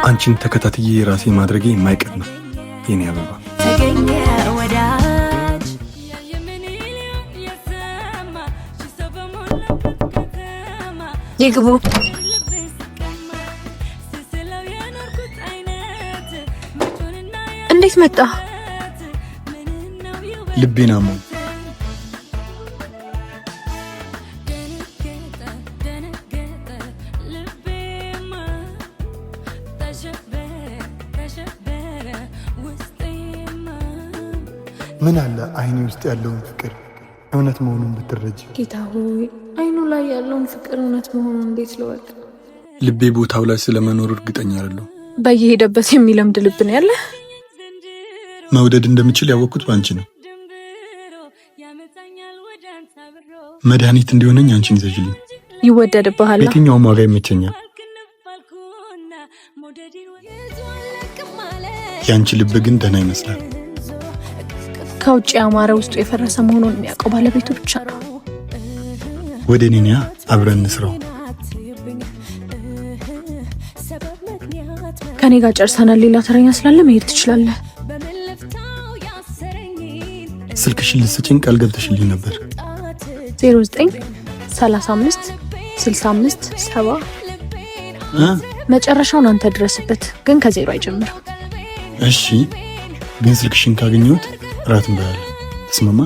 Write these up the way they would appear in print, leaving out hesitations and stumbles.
አንቺን ተከታትዬ ራሴ ማድረጌ የማይቀር ነው የኔ አበባ። ይግቡ። እንዴት መጣ? ልቤን አሞኝ። ምን አለ አይኔ ውስጥ ያለውን ፍቅር እውነት መሆኑን ብትረጂ። ጌታ ሆይ አይኑ ላይ ያለውን ፍቅር እውነት መሆኑን እንዴት ልወቅ? ልቤ ቦታው ላይ ስለመኖር እርግጠኛ አይደለሁ። በየሄደበት የሚለምድ ልብ ነው ያለ። መውደድ እንደምችል ያወቅኩት ባንቺ ነው። መድኃኒት እንዲሆነኝ አንቺን ይዘሽልኝ። ይወደድብሃል። የትኛውም ዋጋ ይመቸኛል። ያንቺ ልብ ግን ደህና ይመስላል። ከውጭ ያማረ ውስጡ የፈረሰ መሆኑን የሚያውቀው ባለቤቱ ብቻ ነው። ወደ እኔ አብረን እንስራው። ከኔ ጋር ጨርሰናል። ሌላ ተረኛ ስላለ መሄድ ትችላለህ። ስልክሽን ልትሰጪኝ ቃል ገብተሽልኝ ነበር። 0935 65 70 መጨረሻውን አንተ ድረስበት፣ ግን ከዜሮ አይጀምርም። እሺ፣ ግን ስልክሽን ካገኘሁት ራት እንበላለን። ተስማማ?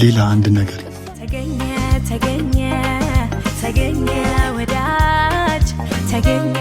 ሌላ አንድ ነገር ተገኘ ወዳጅ ተገኘ